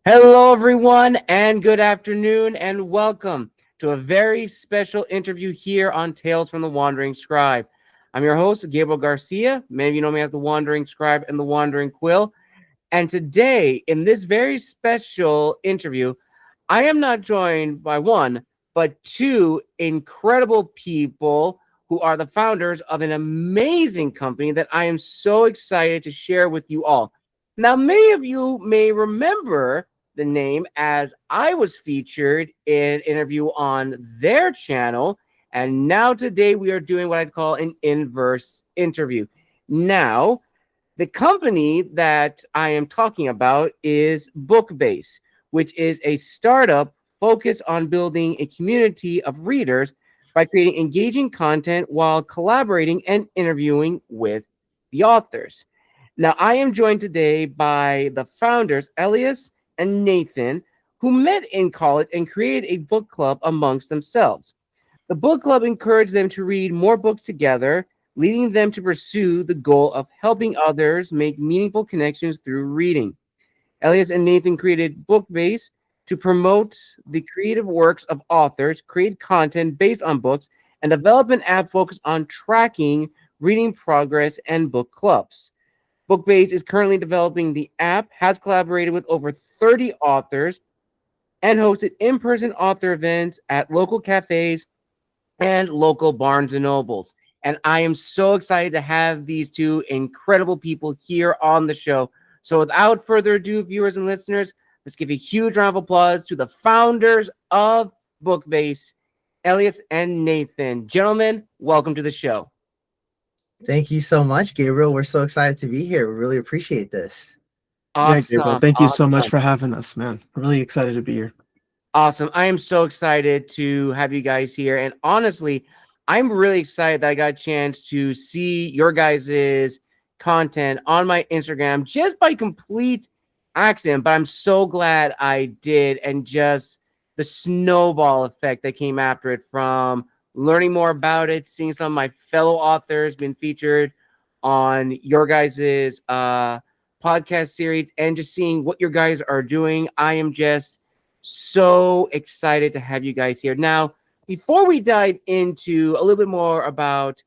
Hello, everyone, and good afternoon, and welcome to a very special interview here on Tales from the Wandering Scribe. I'm your host, Gabriel Garcia. Many of you know me as the Wandering Scribe and the Wandering Quill. And today, in this very special interview, I am not joined by one, but two incredible people who are the founders of an amazing company that I am so excited to share with you all. Now, many of you may remember the name as I was featured in an interview on their channel. And now today we are doing what I call an inverse interview. Now, the company that I am talking about is BookBase, which is a startup focused on building a community of readers by creating engaging content while collaborating and interviewing with the authors. Now, I am joined today by the founders, Elias and Nathen, who met in college and created a book club amongst themselves. The book club encouraged them to read more books together, leading them to pursue the goal of helping others make meaningful connections through reading. Elias and Nathen created BookBase to promote the creative works of authors, create content based on books, and develop an app focused on tracking reading progress and book clubs. BookBase is currently developing the app, has collaborated with over 30 authors, and hosted in-person author events at local cafes and local Barnes and Nobles. And I am so excited to have these two incredible people here on the show. So without further ado, viewers and listeners, let's give a huge round of applause to the founders of BookBase, Elias and Nathen. Gentlemen, welcome to the show. Thank you so much, Gabriel. We're so excited to be here. We really appreciate this. Yeah, Gabriel, Awesome. thank you so much Awesome. for having us, man. Really excited to be here. Awesome. I am so excited to have you guys here. And honestly, I'm really excited that I got a chance to see your guys' content on my Instagram just by complete accident. But I'm so glad I did. And just the snowball effect that came after it, from learning more about it, seeing some of my fellow authors been featured on your guys' podcast series, and just seeing what your guys are doing. I am just so excited to have you guys here. Now, before we dive into a little bit more about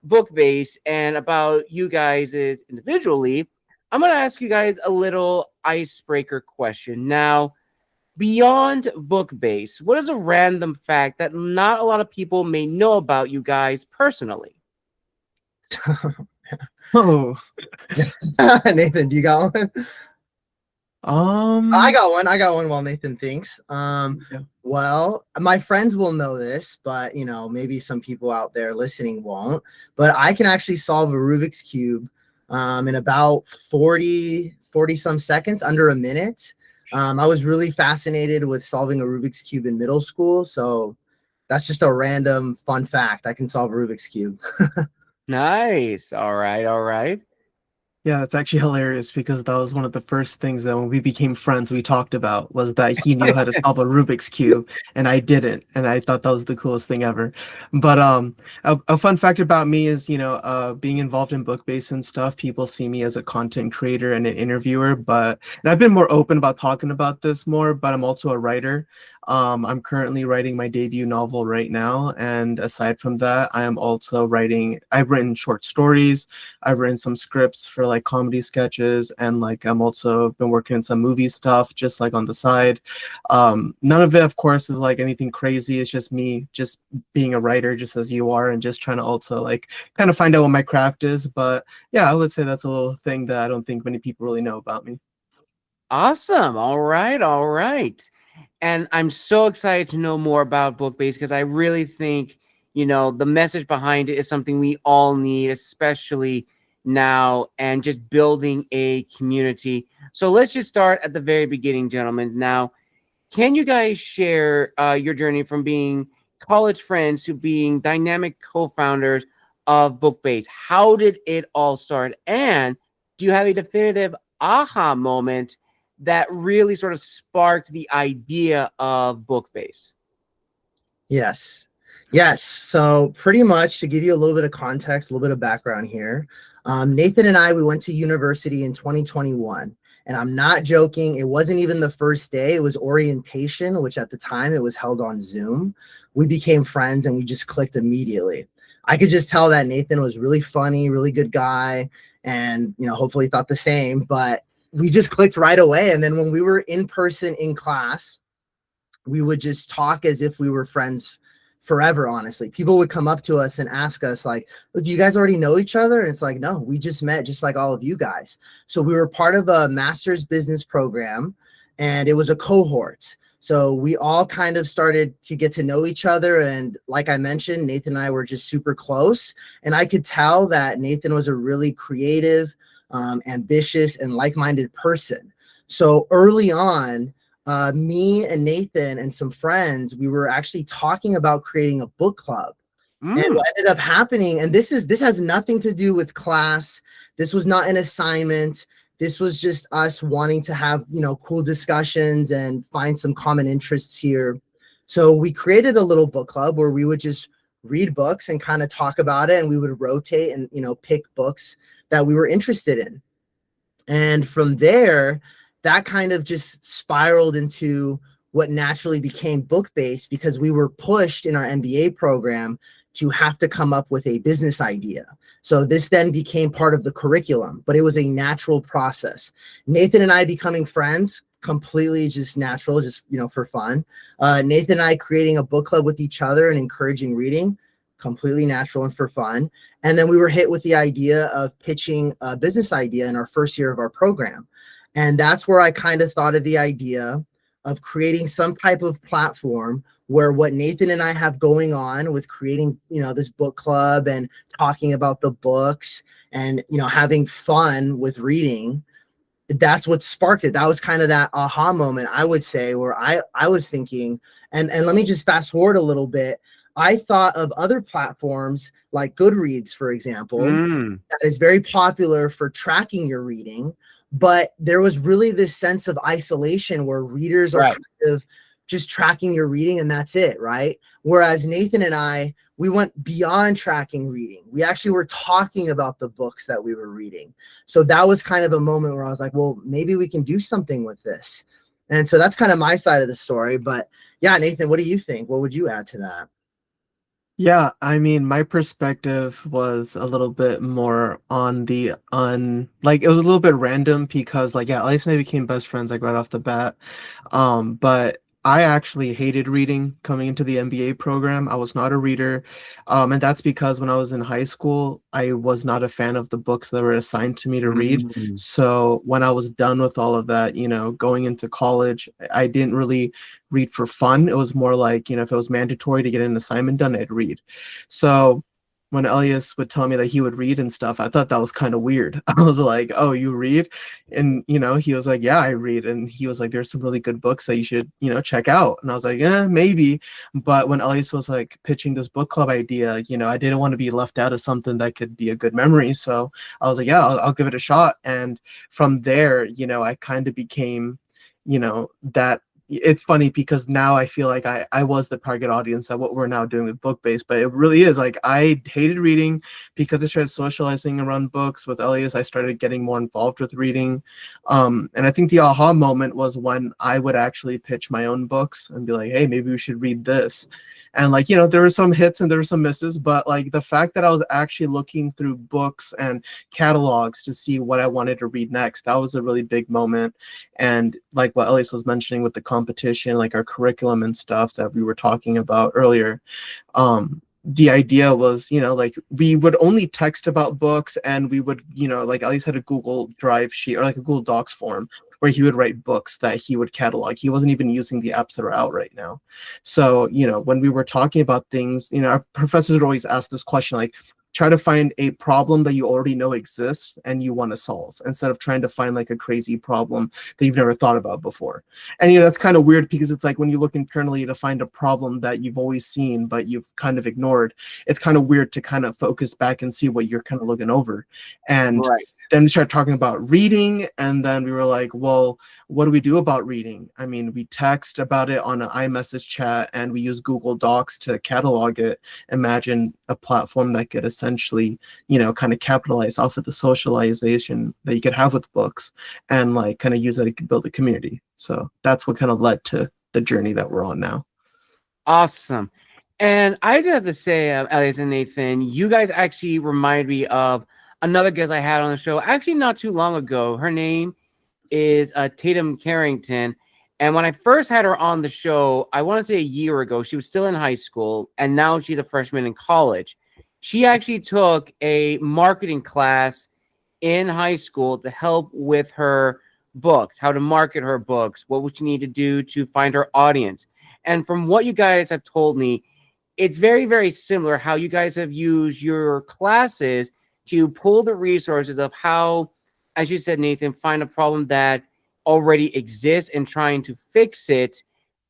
BookBase and about you guys individually, I'm going to ask you guys a little icebreaker question. Now, beyond BookBase, what is a random fact that not a lot of people may know about you guys personally? Oh, Yes. Nathan, do you got one? I got one while Nathan thinks. Yeah. Well, my friends will know this, but maybe some people out there listening won't. But I can actually solve a Rubik's Cube in about 40 some seconds, under a minute. I was really fascinated with solving a Rubik's Cube in middle school. So that's just a random fun fact. I can solve a Rubik's Cube. Nice. All right. All right. Yeah, it's actually hilarious because that was one of the first things that when we became friends we talked about, was that he knew how to solve a Rubik's Cube and I didn't, and I thought that was the coolest thing ever. But a fun fact about me is, being involved in BookBase and stuff, people see me as a content creator and an interviewer, and I've been more open about talking about this more, but I'm also a writer. I'm currently writing my debut novel right now, and aside from that, I've written short stories, I've written some scripts for like comedy sketches, and like I'm also been working on some movie stuff just like on the side. None of it, of course, is like anything crazy. It's just me just being a writer, just as you are, and just trying to also like kind of find out what my craft is. But yeah, I would say that's a little thing that I don't think many people really know about me. Awesome. All right. All right. And I'm so excited to know more about BookBase because I really think, the message behind it is something we all need, especially now, and just building a community. So let's just start at the very beginning, gentlemen. Now, can you guys share your journey from being college friends to being dynamic co-founders of BookBase? How did it all start? And do you have a definitive aha moment that really sort of sparked the idea of BookBase? Yes. So pretty much, to give you a little bit of context, a little bit of background here, Nathan and I, we went to university in 2021. And I'm not joking. It wasn't even the first day. It was orientation, which at the time it was held on Zoom. We became friends and we just clicked immediately. I could just tell that Nathen was really funny, really good guy. And, hopefully thought the same, but we just clicked right away. And then when we were in person in class, we would just talk as if we were friends forever. Honestly, people would come up to us and ask us like, do you guys already know each other? And it's like, no, we just met just like all of you guys. So we were part of a master's business program and it was a cohort. So we all kind of started to get to know each other. And like I mentioned, Nathen and I were just super close. And I could tell that Nathen was a really creative, ambitious, and like-minded person. So early on, me and Nathen and some friends, we were actually talking about creating a book club. And what ended up happening, and this has nothing to do with class. This was not an assignment. This was just us wanting to have, cool discussions and find some common interests here. So we created a little book club where we would just read books and kind of talk about it. And we would rotate and, pick books that we were interested in. And from there, that kind of just spiraled into what naturally became BookBase, because we were pushed in our MBA program to have to come up with a business idea. So this then became part of the curriculum, but it was a natural process. Nathen and I becoming friends, completely just natural, just, for fun. Nathen and I creating a book club with each other and encouraging reading, completely natural and for fun. And then we were hit with the idea of pitching a business idea in our first year of our program. And that's where I kind of thought of the idea of creating some type of platform where what Nathen and I have going on with creating, this book club and talking about the books and, having fun with reading, that's what sparked it. That was kind of that aha moment, I would say, where I was thinking, and let me just fast forward a little bit. I thought of other platforms like Goodreads, for example, that is very popular for tracking your reading. But there was really this sense of isolation where readers are kind of just tracking your reading and that's it, right? Whereas Nathen and I, we went beyond tracking reading. We actually were talking about the books that we were reading. So that was kind of a moment where I was like, well, maybe we can do something with this. And so that's kind of my side of the story. But yeah, Nathen, what do you think? What would you add to that? Yeah, I mean, my perspective was a little bit more on it was a little bit random because Elias and I became best friends right off the bat. But I actually hated reading coming into the MBA program. I was not a reader. And that's because when I was in high school, I was not a fan of the books that were assigned to me to read. So when I was done with all of that, going into college, I didn't really read for fun. It was more like, if it was mandatory to get an assignment done, I'd read. So when Elias would tell me that he would read and stuff, I thought that was kind of weird. I was like, oh, you read? And, he was like, yeah, I read. And he was like, there's some really good books that you should, check out. And I was like, yeah, maybe. But when Elias was like pitching this book club idea, I didn't want to be left out of something that could be a good memory. So I was like, yeah, I'll give it a shot. And from there, I kind of became, that. It's funny because now I feel like I was the target audience at what we're now doing with BookBase, but it really is like I hated reading because I started socializing around books with Elias. I started getting more involved with reading. And I think the aha moment was when I would actually pitch my own books and be like, hey, maybe we should read this. And there were some hits and there were some misses, but the fact that I was actually looking through books and catalogs to see what I wanted to read next, that was a really big moment. And like what Elias was mentioning with the competition, like our curriculum and stuff that we were talking about earlier, the idea was, we would only text about books and we would, Elias had a Google Drive sheet or a Google Docs form where he would write books that he would catalog. He wasn't even using the apps that are out right now. So, when we were talking about things, our professors would always ask this question, try to find a problem that you already know exists and you want to solve instead of trying to find a crazy problem that you've never thought about before. And that's kind of weird because it's like when you look internally to find a problem that you've always seen but you've kind of ignored, it's kind of weird to kind of focus back and see what you're kind of looking over. And then we started talking about reading, and then we were like, well, what do we do about reading? I mean, we text about it on an iMessage chat, and we use Google Docs to catalog it. Imagine a platform that could essentially, kind of capitalize off of the socialization that you could have with books, and like kind of use that to build a community. So that's what kind of led to the journey that we're on now. Awesome. And I just have to say, Elias and Nathan, you guys actually remind me of another guest I had on the show actually not too long ago. Her name is Tatum Carrington. And when I first had her on the show, I want to say a year ago, she was still in high school, and now she's a freshman in college. She actually took a marketing class in high school to help with her books, how to market her books, what would she need to do to find her audience. And from what you guys have told me, it's very, very similar how you guys have used your classes to pull the resources of how, as you said, Nathan, find a problem that already exists and trying to fix it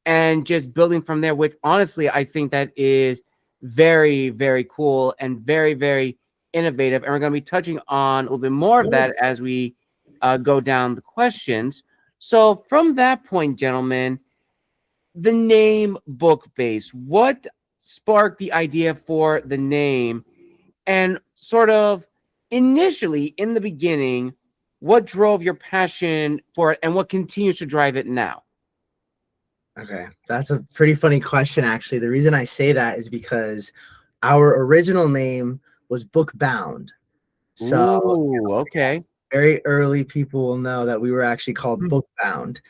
and just building from there, which honestly, I think that is very, very cool and very, very innovative. And we're going to be touching on a little bit more of that as we go down the questions. So from that point, gentlemen, the name BookBase, what sparked the idea for the name, and sort of initially in the beginning, what drove your passion for it and what continues to drive it now? Okay, that's a pretty funny question, actually. The reason I say that is because our original name was Bookbound. So Ooh, okay. very early people will know that we were actually called Bookbound.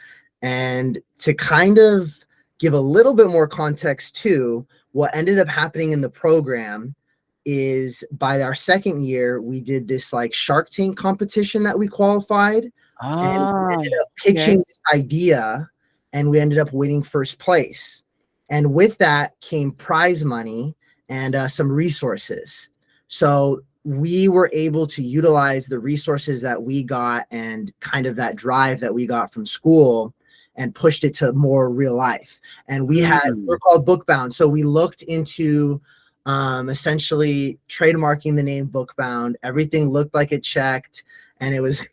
And to kind of give a little bit more context too, what ended up happening in the program is by our second year, we did this like Shark Tank competition that we qualified, and we ended up pitching this idea, and we ended up winning first place. And with that came prize money and some resources. So we were able to utilize the resources that we got and kind of that drive that we got from school and pushed it to more real life. And we're called Bookbound. So we looked into essentially trademarking the name Bookbound. Everything looked like it checked, and it was,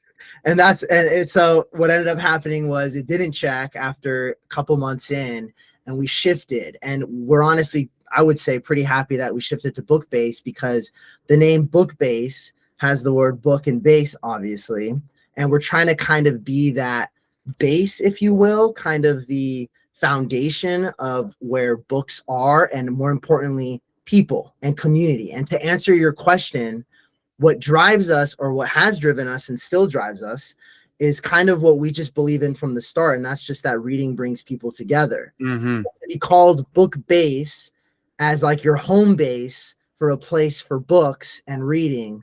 so what ended up happening was it didn't check after a couple months in, and we shifted. And we're honestly, I would say, pretty happy that we shifted to BookBase, because the name BookBase has the word book and base, obviously. And we're trying to kind of be that base, if you will, kind of the foundation of where books are, and more importantly, people and community. And to answer your question, what drives us, or what has driven us and still drives us, is kind of what we just believe in from the start. And that's just that reading brings people together. To be called BookBase as like your home base for a place for books and reading,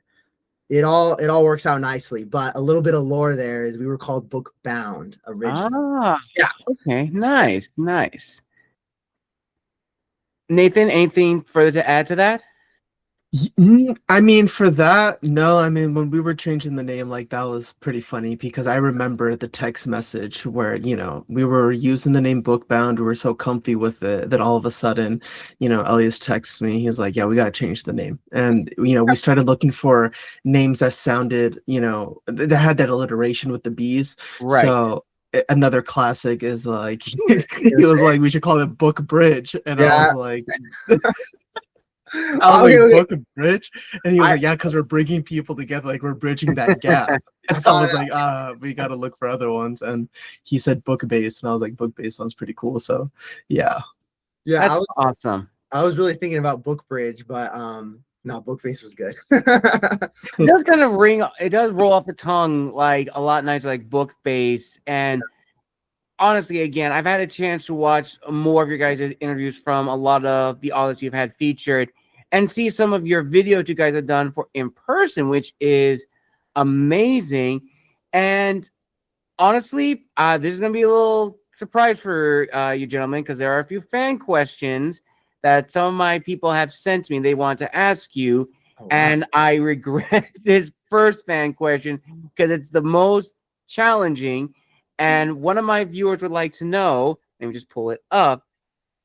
it all works out nicely. But a little bit of lore there is we were called Bookbound originally. Yeah. Okay. Nice. Nathan, anything further to add to that? I mean, for that, no. I mean, when we were changing the name, like, that was pretty funny, because I remember the text message where, we were using the name Bookbound. We were so comfy with it that all of a sudden, Elias texts me. He's like, yeah, we got to change the name. And, we started looking for names that sounded, that had that alliteration with the B's. Right. So another classic is like, he was like, we should call it Book Bridge. And I was like... I was like, Book and Bridge? And he was like, yeah, because we're bringing people together, like we're bridging that gap. And I was like, we got to look for other ones. And he said BookBase, and I was like, BookBase sounds pretty cool. So, yeah. Yeah, that's awesome. I was really thinking about Book Bridge, but no, BookBase was good. It does kind of it does roll off the tongue like a lot nicer, like BookBase. And honestly, again, I've had a chance to watch more of your guys' interviews from a lot of the authors you've had featured, and see some of your videos you guys have done for in person, which is amazing. And honestly, this is going to be a little surprise for you gentlemen, because there are a few fan questions that some of my people have sent me. They want to ask you, and I regret this first fan question because it's the most challenging. And one of my viewers would like to know, let me just pull it up.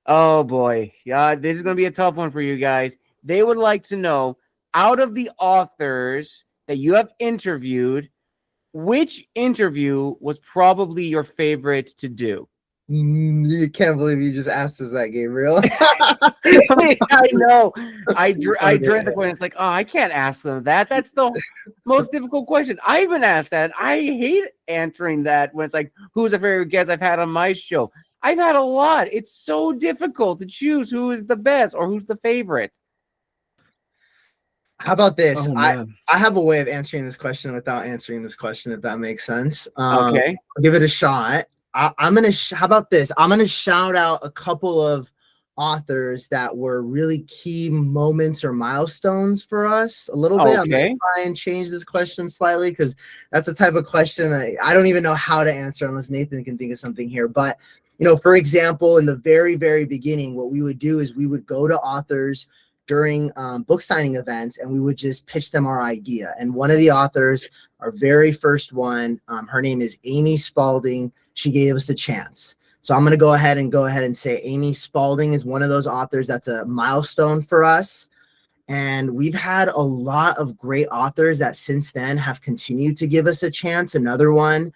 Oh boy, yeah, this is going to be a tough one for you guys. They would like to know, out of the authors that you have interviewed, which interview was probably your favorite to do? You can't believe you just asked us that, Gabriel. I know. I dread the Okay. question. It's like, oh, I can't ask them that. That's the most difficult question. I even asked that. I hate answering that when it's like, who's a favorite guest I've had on my show? I've had a lot. It's so difficult to choose who is the best or who's the favorite. How about this? Oh I man. I have a way of answering this question without answering this question, if that makes sense. Okay. I'll give it a shot. I'm gonna. How about this? I'm gonna shout out a couple of authors that were really key moments or milestones for us a little bit. I'm gonna Okay. try and change this question slightly because that's the type of question I don't even know how to answer unless Nathan can think of something here. But for example, in the very, very beginning, what we would do is we would go to authors during book signing events and we would just pitch them our idea. And one of the authors, our very first one, her name is Amy Spalding. She gave us a chance. So I'm going to go ahead and say Amy Spalding is one of those authors that's a milestone for us. And we've had a lot of great authors that since then have continued to give us a chance. Another one,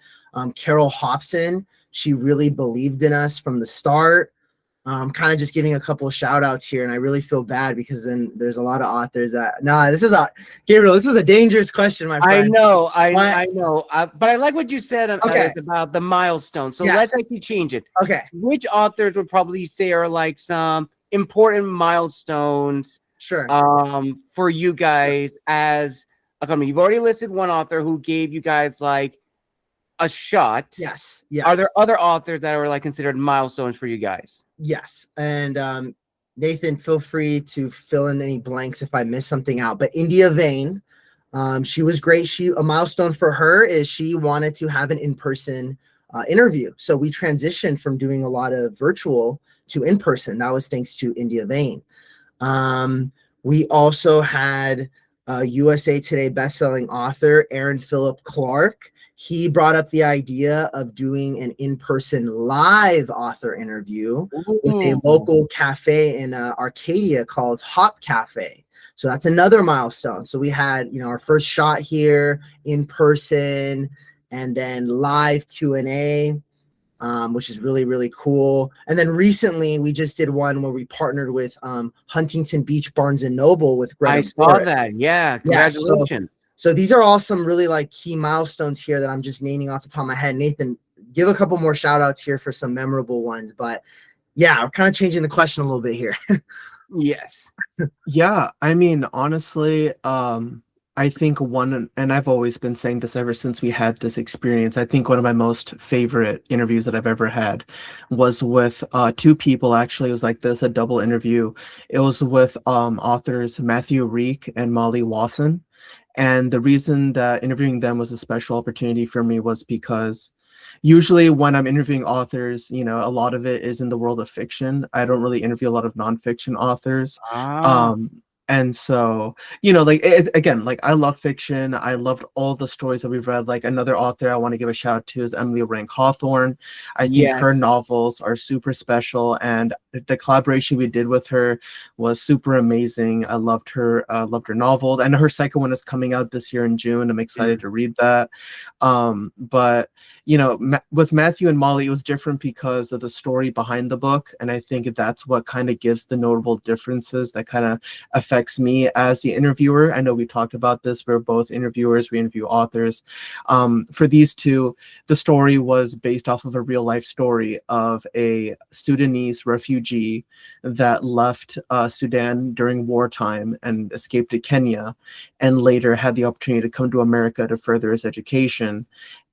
Carol Hobson, she really believed in us from the start. Kind of just giving a couple of shout outs here, and I really feel bad because then there's a lot of authors that Gabriel, this is a dangerous question, my friend. I know, I know, but I like what you said Okay. about the milestone. So Yes. let's actually change it. Okay, Which authors would probably say are like some important milestones sure. for you guys as a company? You've already listed one author who gave you guys like a shot. Yes, yes. Are there other authors that are like considered milestones for you guys? Yes, and Nathan, feel free to fill in any blanks if I miss something out. But India Vane, she was great. A milestone for her is she wanted to have an in-person interview. So we transitioned from doing a lot of virtual to in-person. That was thanks to India Vane. We also had USA Today bestselling author Aaron Phillip Clark. He brought up the idea of doing an in-person live author interview with a local cafe in Arcadia called Hop Cafe. So that's another milestone. So we had, our first shot here in person and then live Q&A, which is really, really cool. And then recently we just did one where we partnered with Huntington Beach Barnes & Noble with Greta I saw Morris. that. Yeah, Yeah, congratulations. So these are all some really like key milestones here that I'm just naming off the top of my head. Nathan, give a couple more shout outs here for some memorable ones. But yeah, we're kind of changing the question a little bit here. Yes. Yeah, I mean, honestly, I think one, and I've always been saying this ever since we had this experience, I think one of my most favorite interviews that I've ever had was with two people. Actually, it was like this, a double interview. It was with authors Matthew Reek and Molly Wasson. And the reason that interviewing them was a special opportunity for me was because usually when I'm interviewing authors, a lot of it is in the world of fiction. I don't really interview a lot of nonfiction authors. And so, again, like I love fiction. I loved all the stories that we've read. Like another author I want to give a shout out to is Emily Rank Hawthorne. I think her novels are super special, and the collaboration we did with her was super amazing. I loved her novels, and her second one is coming out this year in June. I'm excited to read that. But with Matthew and Molly, it was different because of the story behind the book, and I think that's what kind of gives the notable differences that kind of affects me as the interviewer. I know we talked about this. We're both interviewers. We interview authors. For these two, the story was based off of a real life story of a Sudanese refugee that left Sudan during wartime and escaped to Kenya, and later had the opportunity to come to America to further his education.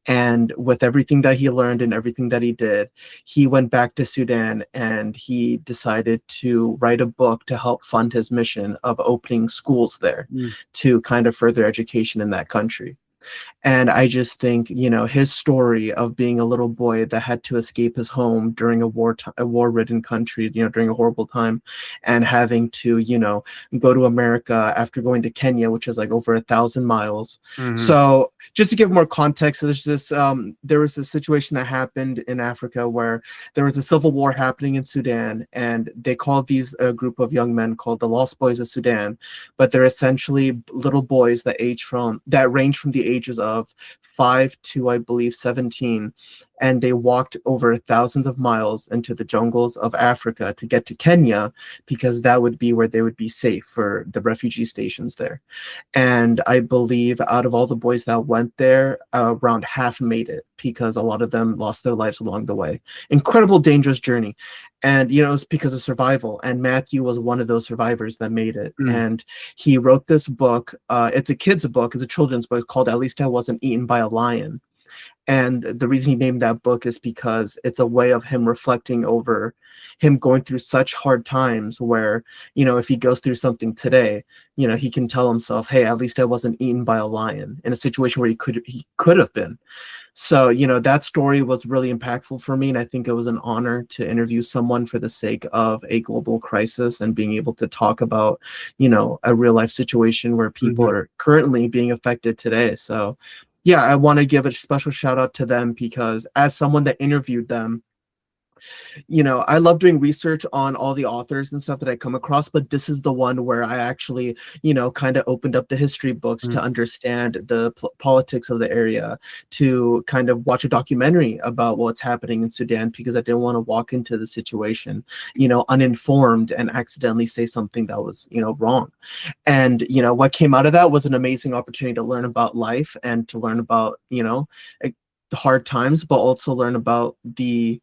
And with everything that he learned and everything that he did, he went back to Sudan and he decided to write a book to help fund his mission of opening schools there to kind of further education in that country. And I just think, his story of being a little boy that had to escape his home during a war-ridden country, during a horrible time, and having to, go to America after going to Kenya, which is like over 1,000 miles. So just to give more context, there was this situation that happened in Africa where there was a civil war happening in Sudan, and they called these a group of young men called the Lost Boys of Sudan, but they're essentially little boys that range from the ages of 5 to, I believe, 17, and they walked over thousands of miles into the jungles of Africa to get to Kenya, because that would be where they would be safe for the refugee stations there. And I believe out of all the boys that went there, around half made it, because a lot of them lost their lives along the way. Incredible, dangerous journey. And, it was because of survival. And Matthew was one of those survivors that made it. And he wrote this book. It's a kid's book. It's a children's book called At Least I Wasn't Eaten by a Lion. And the reason he named that book is because it's a way of him reflecting over him going through such hard times where, if he goes through something today, he can tell himself, hey, at least I wasn't eaten by a lion, in a situation where he could have been. So, that story was really impactful for me. And I think it was an honor to interview someone for the sake of a global crisis and being able to talk about, a real life situation where people are currently being affected today. So, yeah, I want to give a special shout out to them, because as someone that interviewed them, I love doing research on all the authors and stuff that I come across, but this is the one where I actually, kind of opened up the history books to understand the politics of the area, to kind of watch a documentary about what's happening in Sudan, because I didn't want to walk into the situation, uninformed and accidentally say something that was, wrong. And, what came out of that was an amazing opportunity to learn about life and to learn about, the hard times, but also learn about the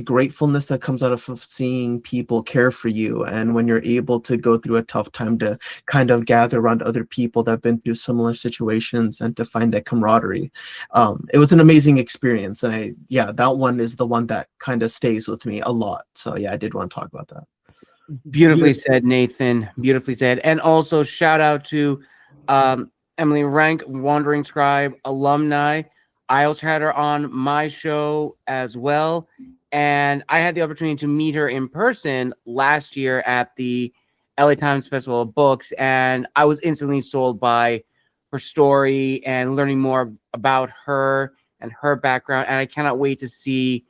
gratefulness that comes out of seeing people care for you. And when you're able to go through a tough time, to kind of gather around other people that have been through similar situations and to find that camaraderie. It was an amazing experience. And that one is the one that kind of stays with me a lot. So yeah, I did want to talk about that. Beautifully said, Nathan. Beautifully said. And also shout out to Emily Rank, Wandering Scribe alumni. I also had her on my show as well. And I had the opportunity to meet her in person last year at the LA Times Festival of Books. And I was instantly sold by her story and learning more about her and her background. And I cannot wait to see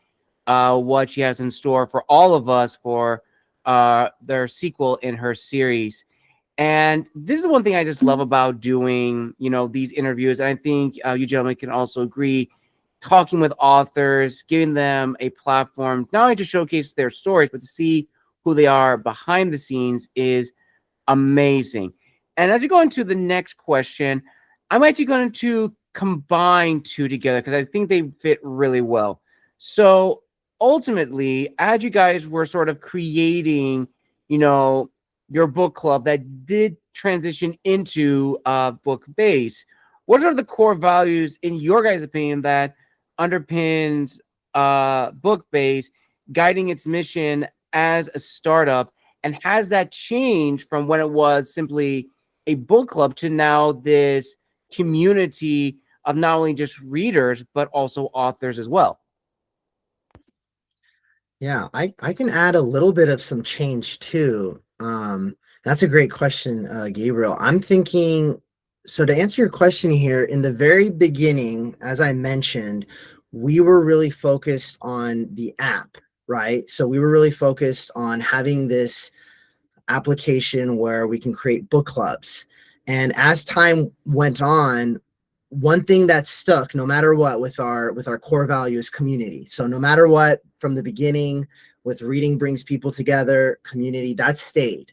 what she has in store for all of us for their sequel in her series. And this is one thing I just love about doing, these interviews. And I think you gentlemen can also agree, talking with authors, giving them a platform, not only to showcase their stories, but to see who they are behind the scenes is amazing. And as we go into the next question, I'm actually going to combine two together because I think they fit really well. So ultimately, as you guys were sort of creating, your book club that did transition into BookBase, what are the core values, in your guys' opinion, that underpins BookBase, guiding its mission as a startup? And has that changed from when it was simply a book club to now this community of not only just readers, but also authors as well? Yeah, I can add a little bit of some change too. That's a great question, Gabriel. I'm thinking, so to answer your question here, in the very beginning, as I mentioned, we were really focused on the app, right? So we were really focused on having this application where we can create book clubs. And as time went on, one thing that stuck no matter what with our core value is community. So no matter what, from the beginning, with reading brings people together, community, that stayed.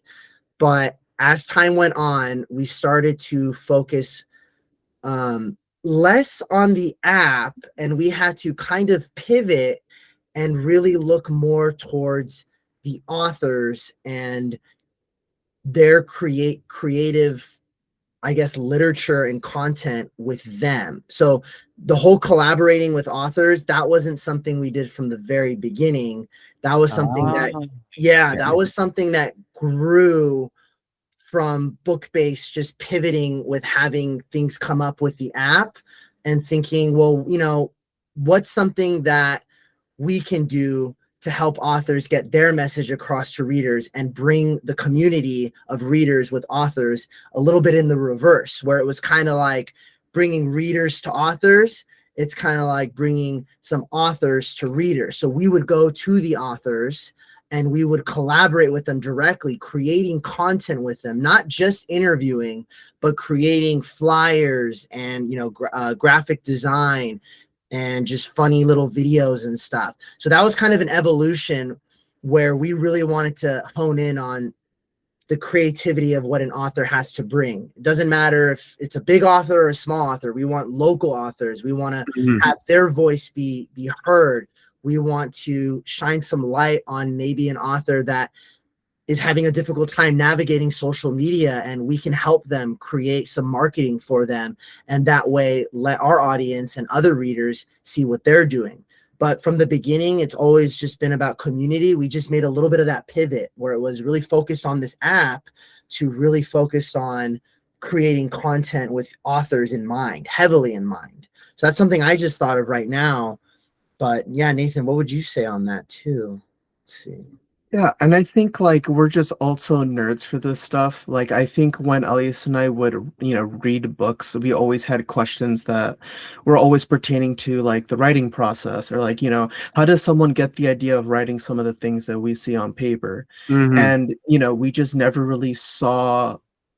But as time went on, we started to focus less on the app, and we had to kind of pivot and really look more towards the authors and their creative, I guess, literature and content with them. So the whole collaborating with authors, that wasn't something we did from the very beginning. That was something that, that was something that grew from BookBase just pivoting with having things come up with the app and thinking, well, you know, what's something that we can do to help authors get their message across to readers and bring the community of readers with authors a little bit in the reverse, where it was kind of like bringing readers to authors. It's kind of like bringing some authors to readers. So we would go to the authors and we would collaborate with them directly, creating content with them, not just interviewing, but creating flyers and, you know, graphic design and just funny little videos and stuff. So that was kind of an evolution where we really wanted to hone in on the creativity of what an author has to bring. It doesn't matter if it's a big author or a small author. We want local authors. We want to have their voice be heard. We want to shine some light on maybe an author that is having a difficult time navigating social media, and we can help them create some marketing for them. And that way let our audience and other readers see what they're doing. But from the beginning, it's always just been about community. We just made a little bit of that pivot where it was really focused on this app to really focus on creating content with authors in mind, heavily in mind. So that's something I just thought of right now. But yeah, Nathan, what would you say on that too? Let's see. Yeah, and I think like we're just also nerds for this stuff. Like I think when Elias and I would, you know, read books, we always had questions that were always pertaining to like the writing process, or like, you know, how does someone get the idea of writing some of the things that we see on paper? And, you know, we just never really saw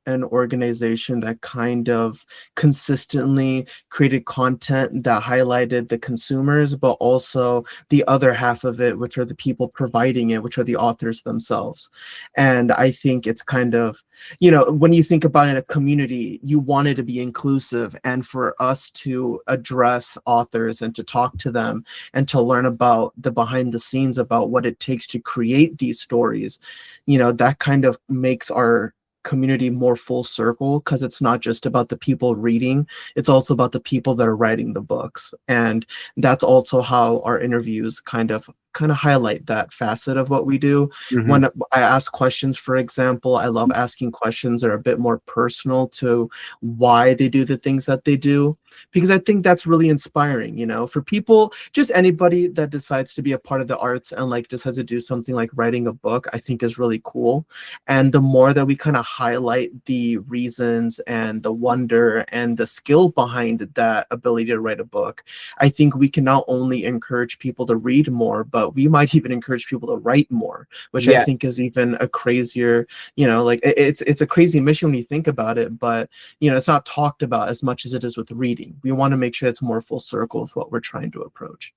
an organization that kind of consistently created content that highlighted the consumers, but also the other half of it, which are the people providing it, which are the authors themselves. And I think it's kind of, you know, when you think about it in a community, you want it to be inclusive. And for us to address authors and to talk to them and to learn about the behind the scenes about what it takes to create these stories, you know, that kind of makes our community more full circle, because it's not just about the people reading, it's also about the people that are writing the books. And that's also how our interviews kind of highlight that facet of what we do. When I ask questions, for example, I love asking questions that are a bit more personal to why they do the things that they do, because I think that's really inspiring, you know, for people, just anybody that decides to be a part of the arts and like decides to do something like writing a book, I think is really cool. And the more that we kind of highlight the reasons and the wonder and the skill behind that ability to write a book, I think we can not only encourage people to read more, but we might even encourage people to write more, which I think is even a crazier, you know, like it's a crazy mission when you think about it, but you know, it's not talked about as much as it is with reading. We want to make sure it's more full circle with what we're trying to approach.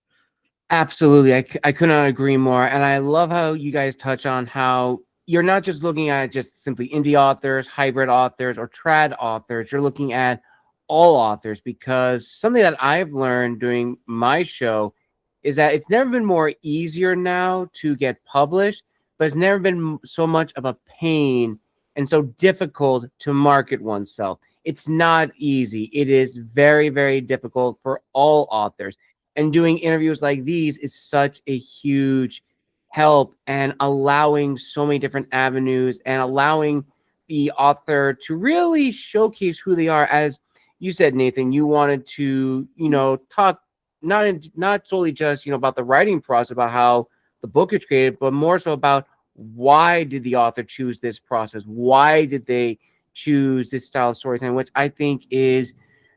Absolutely. I could not agree more. And I love how you guys touch on how you're not just looking at just simply indie authors, hybrid authors, or trad authors. You're looking at all authors, because something that I've learned doing my show is that it's never been more easier now to get published, but it's never been so much of a pain and so difficult to market oneself. It's not easy. It is very, very difficult for all authors. And doing interviews like these is such a huge help, and allowing so many different avenues and allowing the author to really showcase who they are. As you said, Nathan, you wanted to, you know, talk not solely just, you know, about the writing process, about how the book is created, but more so about why did the author choose this process? Why did they choose this style of storytelling, which I think is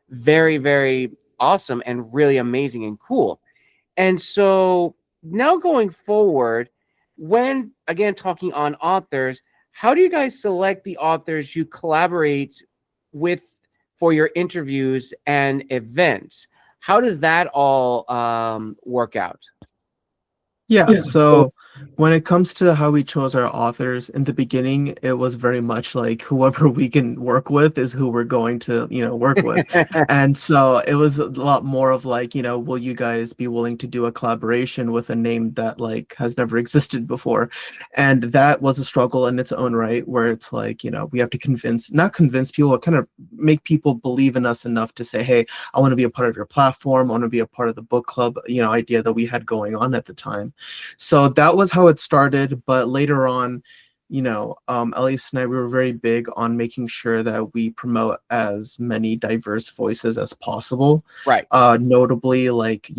very, very awesome and really amazing and cool. And so now going forward, when again talking on authors, how do you guys select the authors you collaborate with for your interviews and events? How does that all work out? Yeah, so when it comes to how we chose our authors, in the beginning, it was very much like whoever we can work with is who we're going to, you know, work with. And so it was a lot more of like, you know, will you guys be willing to do a collaboration with a name that like has never existed before? And that was a struggle in its own right, where it's like, you know, we have to not convince people, but kind of make people believe in us enough to say, hey, I want to be a part of your platform. I want to be a part of the book club, you know, idea that we had going on at the time. So that was how it started. But later on, Elias and I, we were very big on making sure that we promote as many diverse voices as possible. Right. Notably, like,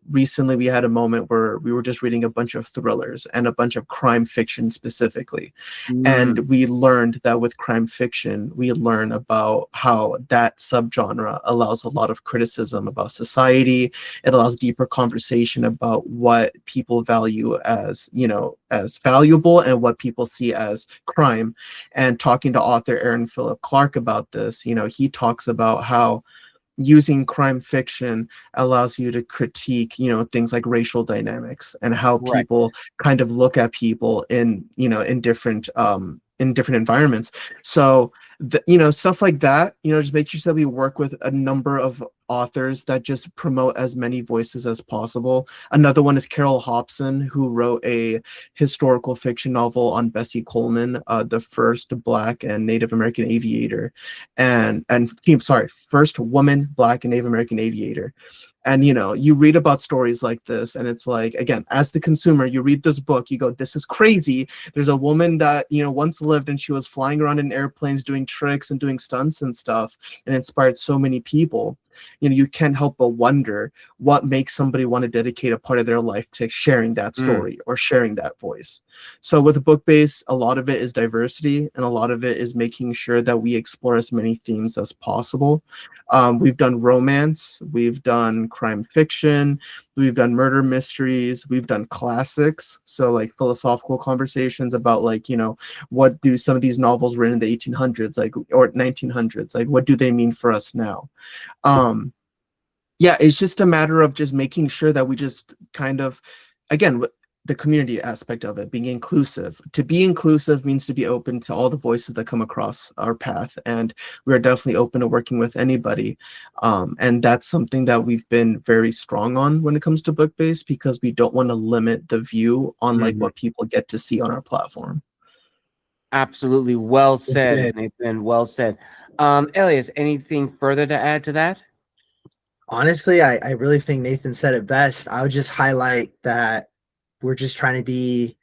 recently we had a moment where we were just reading a bunch of thrillers and a bunch of crime fiction specifically. And we learned that with crime fiction, we learn about how that subgenre allows a lot of criticism about society. It allows deeper conversation about what people value as, as valuable and what people see as crime. And talking to author Aaron Philip Clarke about this, he talks about how using crime fiction allows you to critique, things like racial dynamics and how Right. people kind of look at people in, in different environments. So, stuff like that, just make sure that we work with a number of authors that just promote as many voices as possible. Another one is Carol Hobson, who wrote a historical fiction novel on Bessie Coleman, the first Black and Native American aviator, first woman Black and Native American aviator. And, you read about stories like this, and it's like, again, as the consumer, you read this book, you go, this is crazy. There's a woman that, once lived, and she was flying around in airplanes, doing tricks and doing stunts and stuff, and inspired so many people. You can't help but wonder what makes somebody want to dedicate a part of their life to sharing that story or sharing that voice. So with BookBase, a lot of it is diversity, and a lot of it is making sure that we explore as many themes as possible. We've done romance, we've done crime fiction, we've done murder mysteries, we've done classics, so like philosophical conversations about, like, what do some of these novels written in the 1800s, like, or 1900s, like, what do they mean for us now? Yeah, it's just a matter of just making sure that we just kind of, again, the community aspect of it, being inclusive. To be inclusive means to be open to all the voices that come across our path, and we're definitely open to working with anybody. And that's something that we've been very strong on when it comes to BookBase, because we don't want to limit the view on like what people get to see on our platform. Absolutely. Well said, Nathan. Well said. Elias, anything further to add to that? Honestly, I really think Nathan said it best. I would just highlight that we're just trying to be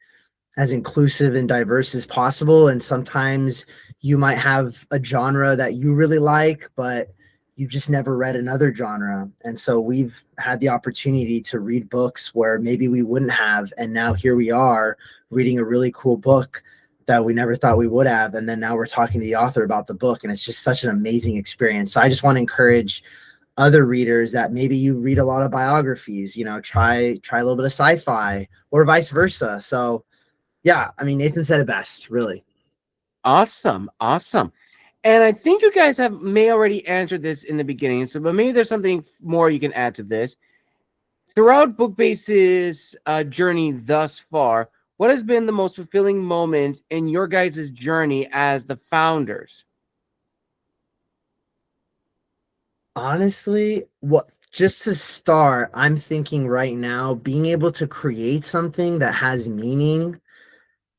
as inclusive and diverse as possible. And sometimes you might have a genre that you really like, but you've just never read another genre. And so we've had the opportunity to read books where maybe we wouldn't have. And now here we are reading a really cool book that we never thought we would have. And then now we're talking to the author about the book, and it's just such an amazing experience. So I just want to encourage other readers that maybe you read a lot of biographies, try a little bit of sci-fi or vice versa. So yeah, I mean, Nathan said it best, really. Awesome. And I think you guys may already answered this in the beginning, but maybe there's something more you can add to this. Throughout BookBase's journey thus far, what has been the most fulfilling moment in your guys' journey as the founders? Honestly, just to start, I'm thinking right now, being able to create something that has meaning.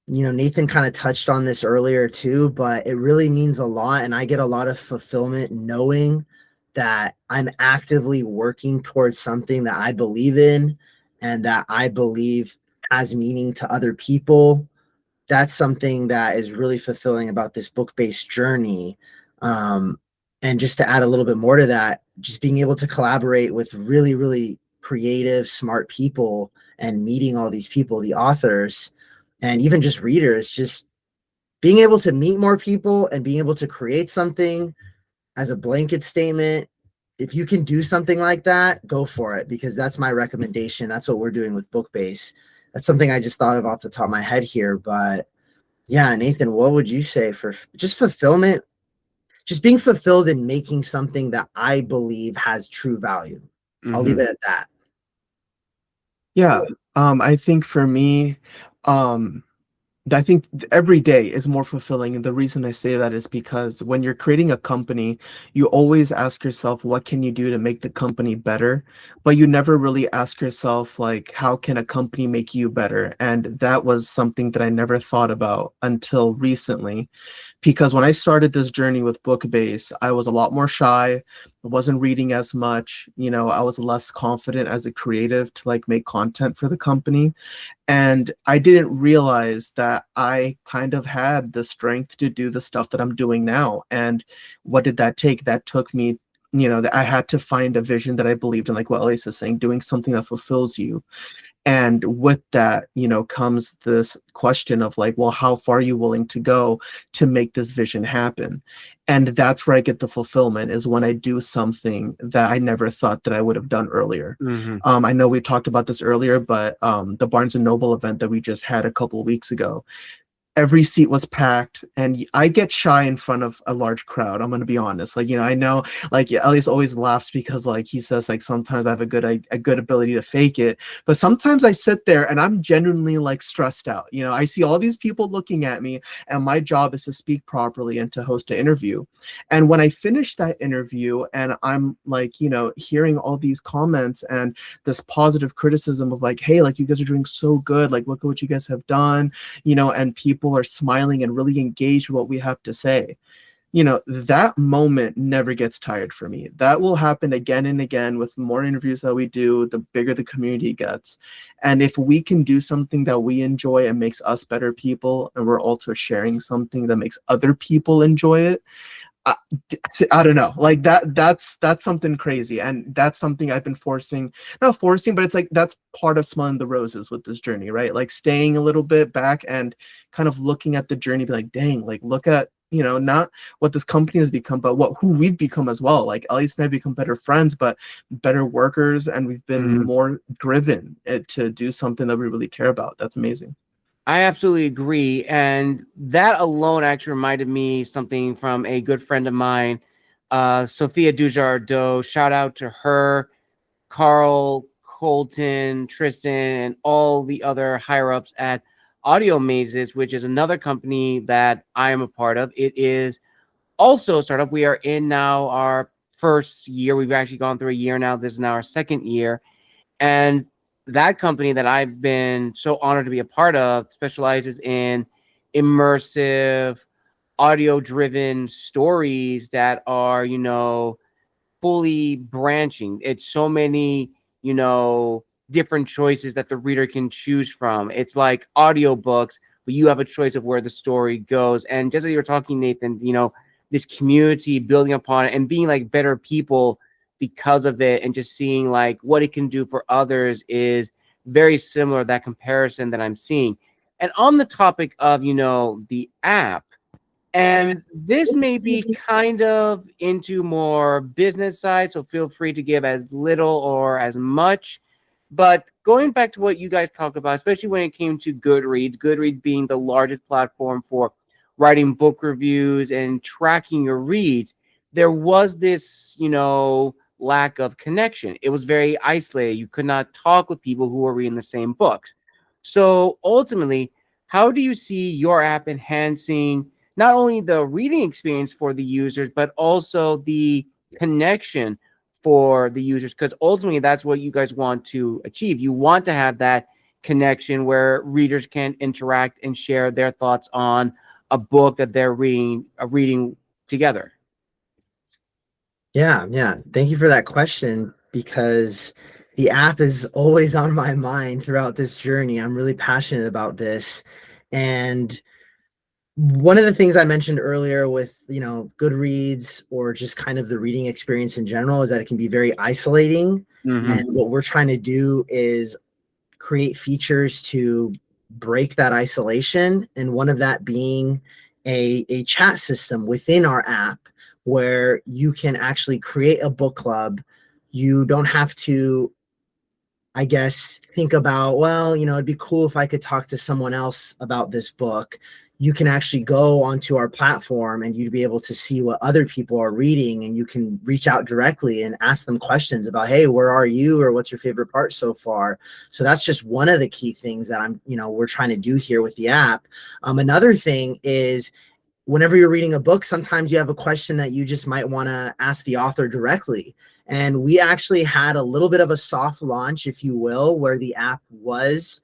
Nathan kind of touched on this earlier too, but it really means a lot. And I get a lot of fulfillment knowing that I'm actively working towards something that I believe in and that I believe has meaning to other people. That's something that is really fulfilling about this book-based journey. And just to add a little bit more to that, just being able to collaborate with really, really creative, smart people and meeting all these people, the authors, and even just readers, just being able to meet more people and being able to create something as a blanket statement. If you can do something like that, go for it, because that's my recommendation. That's what we're doing with BookBase. That's something I just thought of off the top of my head here. But yeah, Nathan, what would you say for just fulfillment? Just being fulfilled in making something that I believe has true value. I'll leave it at that. Yeah, I think for me, I think every day is more fulfilling. And the reason I say that is because when you're creating a company, you always ask yourself, what can you do to make the company better? But you never really ask yourself, like, how can a company make you better? And that was something that I never thought about until recently, because when I started this journey with BookBase, I was a lot more shy. I wasn't reading as much. I was less confident as a creative to like make content for the company. And I didn't realize that I kind of had the strength to do the stuff that I'm doing now. And what did that take? That took me, that I had to find a vision that I believed in, like what Elias is saying, doing something that fulfills you. And with that, comes this question of like, well, how far are you willing to go to make this vision happen? And that's where I get the fulfillment, is when I do something that I never thought that I would have done earlier. I know we talked about this earlier, but the Barnes & Noble event that we just had a couple of weeks ago, every seat was packed, and I get shy in front of a large crowd. I'm gonna be honest. Like, I know, like, Elias always laughs because like he says like sometimes I have a good ability to fake it, but sometimes I sit there and I'm genuinely like stressed out. I see all these people looking at me, and my job is to speak properly and to host an interview. And when I finish that interview and I'm like, hearing all these comments and this positive criticism of like, hey, like you guys are doing so good, like look at what you guys have done, and people are smiling and really engaged with what we have to say. That moment never gets tired for me. That will happen again and again with more interviews that we do, the bigger the community gets. And if we can do something that we enjoy and makes us better people, and we're also sharing something that makes other people enjoy it, I don't know, like that's something crazy. And that's something I've been not forcing, but it's like that's part of smelling the roses with this journey, right? Like staying a little bit back and kind of looking at the journey, be like, dang, like look at, not what this company has become, but who we've become as well. Like Elias and I have become better friends, but better workers, and we've been more driven to do something that we really care about. That's amazing. I absolutely agree. And that alone actually reminded me something from a good friend of mine, Sophia Dujardot. Shout out to her, Carl, Colton, Tristan, and all the other higher ups at Audio Mazes, which is another company that I am a part of. It is also a startup. We are in now our first year. We've actually gone through a year now. This is now our second year. And that company that I've been so honored to be a part of specializes in immersive, audio-driven stories that are, fully branching. It's so many, different choices that the reader can choose from. It's like audiobooks, but you have a choice of where the story goes. And just as you were talking, Nathen, this community building upon it and being like better people because of it, and just seeing like what it can do for others is very similar, that comparison that I'm seeing. And on the topic of, the app, and this may be kind of into more business side, so feel free to give as little or as much. But going back to what you guys talk about, especially when it came to Goodreads being the largest platform for writing book reviews and tracking your reads, there was this, lack of connection. It was very isolated. You could not talk with people who were reading the same books. So ultimately, how do you see your app enhancing not only the reading experience for the users, but also the connection for the users? Because ultimately, that's what you guys want to achieve. You want to have that connection where readers can interact and share their thoughts on a book that they're reading together. Yeah. Thank you for that question, because the app is always on my mind throughout this journey. I'm really passionate about this. And one of the things I mentioned earlier with, Goodreads, or just kind of the reading experience in general, is that it can be very isolating. And what we're trying to do is create features to break that isolation. And one of that being a chat system within our app, where you can actually create a book club. You don't have to, I guess, think about, well, it'd be cool if I could talk to someone else about this book. You can actually go onto our platform and you'd be able to see what other people are reading, and you can reach out directly and ask them questions about, hey, where are you, or what's your favorite part so far? So that's just one of the key things that we're trying to do here with the app. Another thing is, whenever you're reading a book, sometimes you have a question that you just might want to ask the author directly. And we actually had a little bit of a soft launch, if you will, where the app was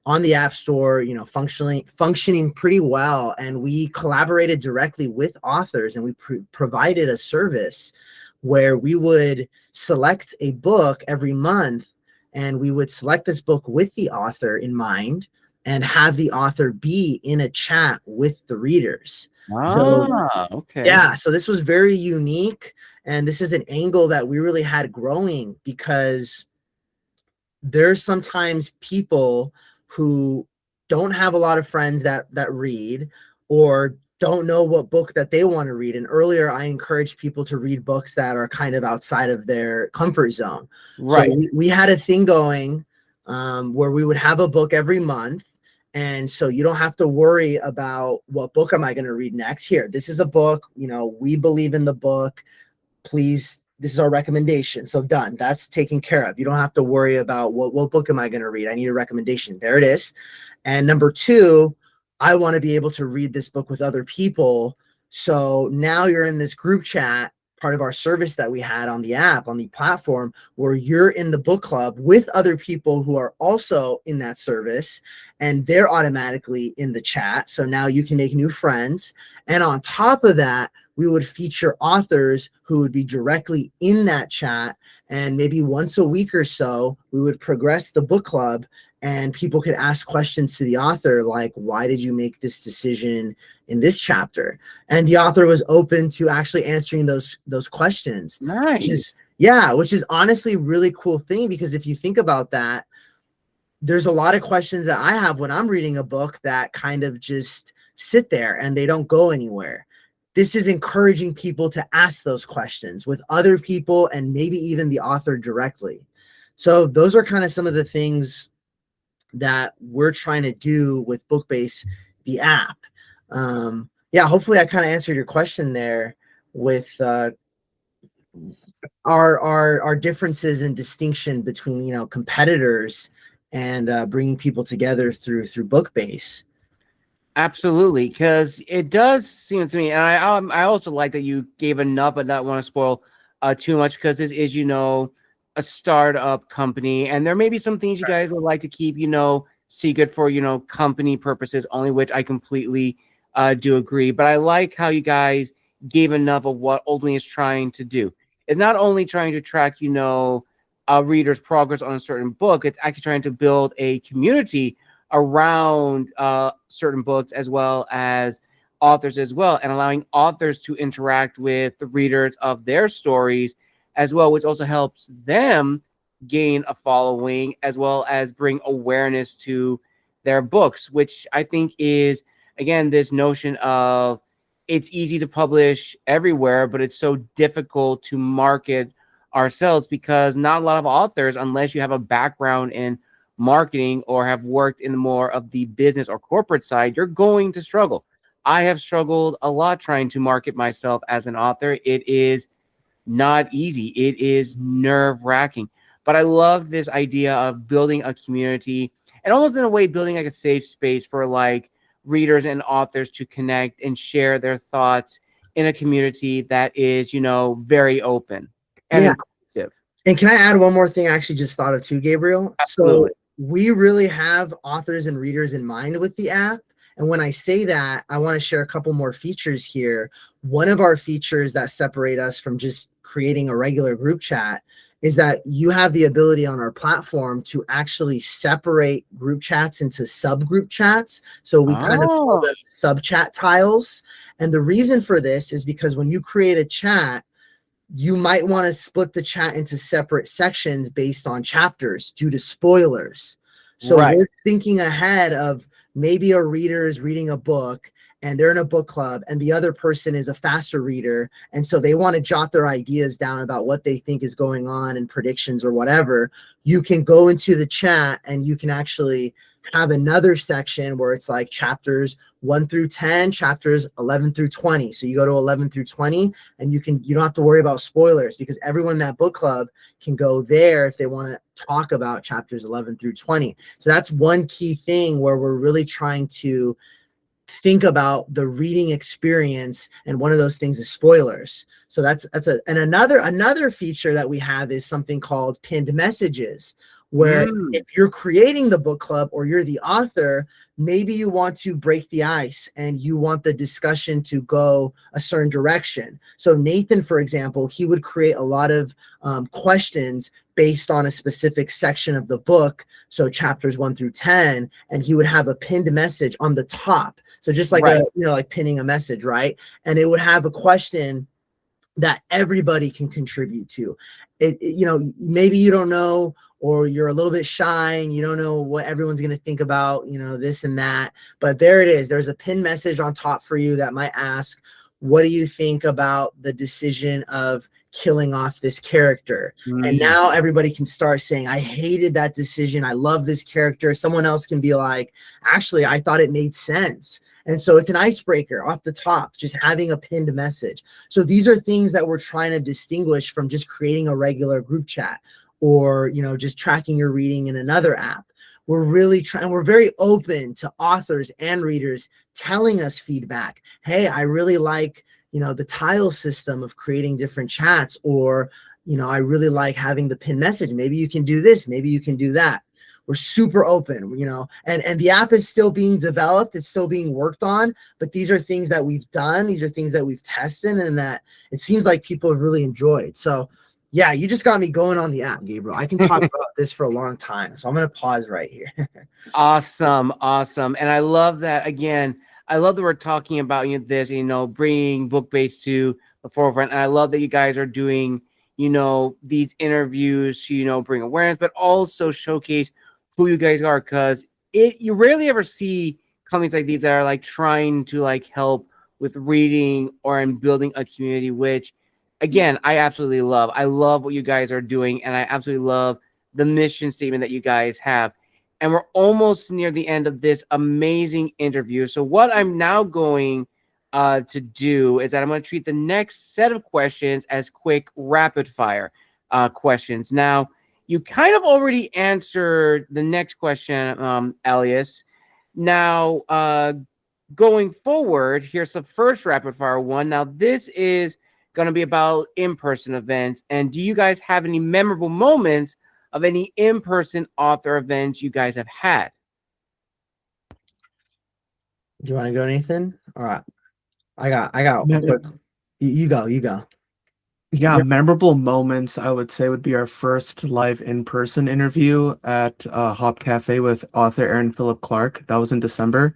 on the App Store, you know, functioning pretty well. And we collaborated directly with authors, and we provided a service where we would select a book every month, and we would select this book with the author in mind and have the author be in a chat with the readers. Okay. Yeah, so this was very unique, and this is an angle that we really had growing, because there's sometimes people who don't have a lot of friends that read, or don't know what book that they want to read. And earlier I encouraged people to read books that are kind of outside of their comfort zone. Right. So we had a thing going where we would have a book every month. And so you don't have to worry about what book am I going to read next. Here, this is a book, you know, we believe in the book. Please, this is our recommendation. So done. That's taken care of. You don't have to worry about what book am I going to read. I need a recommendation. There it is. And number two, I want to be able to read this book with other people. So now you're in this group chat, part of our service that we had on the app, on the platform, where you're in the book club with other people who are also in that service, and they're automatically in the chat. So now you can make new friends. And on top of that, we would feature authors who would be directly in that chat. And maybe once a week or so, we would progress the book club, and people could ask questions to the author, like, why did you make this decision in this chapter? And the author was open to actually answering those questions. Nice. Which is honestly a really cool thing, because if you think about that, there's a lot of questions that I have when I'm reading a book that kind of just sit there and they don't go anywhere. This is encouraging people to ask those questions with other people, and maybe even the author directly. So those are kind of some of the things that we're trying to do with BookBase, the app. Hopefully I kind of answered your question there with our differences and distinction between, you know, competitors and bringing people together through BookBase. Absolutely, because it does seem to me, and I also like that you gave enough, but not want to spoil too much, because this is, you know, a startup company, and there may be some things you guys would like to keep, you know, secret for, you know, company purposes only, which I completely do agree. But I like how you guys gave enough of what ultimately is trying to do. It's not only trying to track, you know, a reader's progress on a certain book. It's actually trying to build a community around certain books, as well as authors as well, and allowing authors to interact with the readers of their stories as well, which also helps them gain a following, as well as bring awareness to their books, which I think is, again, this notion of it's easy to publish everywhere, but it's so difficult to market ourselves, because not a lot of authors, unless you have a background in marketing or have worked in more of the business or corporate side, you're going to struggle. I have struggled a lot trying to market myself as an author. It is not easy. It is nerve-wracking. But I love this idea of building a community, and almost in a way building like a safe space for like readers and authors to connect and share their thoughts in a community that is, you know, very open and inclusive. And can I add one more thing I actually just thought of too, Gabriel? Absolutely. So we really have authors and readers in mind with the app. And when I say that, I want to share a couple more features here. One of our features that separate us from just creating a regular group chat is that you have the ability on our platform to actually separate group chats into subgroup chats. So we kind of call them sub chat tiles. And the reason for this is because when you create a chat, you might want to split the chat into separate sections based on chapters due to spoilers. So we're thinking ahead of maybe a reader is reading a book and they're in a book club, and the other person is a faster reader, and so they want to jot their ideas down about what they think is going on and predictions or whatever. You can go into the chat and you can actually have another section where it's like chapters 1 through 10, chapters 11 through 20. So you go to 11 through 20, and you don't have to worry about spoilers, because everyone in that book club can go there if they want to talk about chapters 11 through 20. So that's one key thing where we're really trying to think about the reading experience, and one of those things is spoilers. So another feature that we have is something called pinned messages, where if you're creating the book club or you're the author, maybe you want to break the ice and you want the discussion to go a certain direction. So Nathen, for example, he would create a lot of questions based on a specific section of the book. So chapters 1 through 10, and he would have a pinned message on the top. So just like like pinning a message, right? And it would have a question that everybody can contribute to. Maybe you don't know, or you're a little bit shy and you don't know what everyone's going to think about, this and that. But there it is. There's a pinned message on top for you that might ask, what do you think about the decision of killing off this character? And now everybody can start saying, I hated that decision. I love this character. Someone else can be like, actually, I thought it made sense. And so it's an icebreaker off the top, just having a pinned message. So these are things that we're trying to distinguish from just creating a regular group chat or, just tracking your reading in another app. We're really trying, we're very open to authors and readers telling us feedback. Hey, I really like, the tile system of creating different chats, or, I really like having the pinned message. Maybe you can do this, maybe you can do that. We're super open, and the app is still being developed. It's still being worked on, but these are things that we've done. These are things that we've tested and that it seems like people have really enjoyed. So yeah, you just got me going on the app, Gabriel. I can talk about this for a long time. So I'm going to pause right here. Awesome. And I love that. Again, I love that we're talking about this, bringing BookBase to the forefront. And I love that you guys are doing, these interviews to, bring awareness, but also showcase who you guys are, because you rarely ever see companies like these that are like trying to like help with reading or in building a community, which again, I absolutely love. I love what you guys are doing, and I absolutely love the mission statement that you guys have. And we're almost near the end of this amazing interview. So what I'm now going to do is that I'm going to treat the next set of questions as quick rapid fire questions. Now, you kind of already answered the next question, Elias. Now, going forward, here's the first rapid fire one. Now, this is going to be about in-person events. And do you guys have any memorable moments of any in-person author events you guys have had? Do you want to go, Nathen? All right. I got a quick. You go. Yeah, memorable moments, I would say, would be our first live in-person interview at Hop Cafe with author Aaron Philip Clark. That was in December.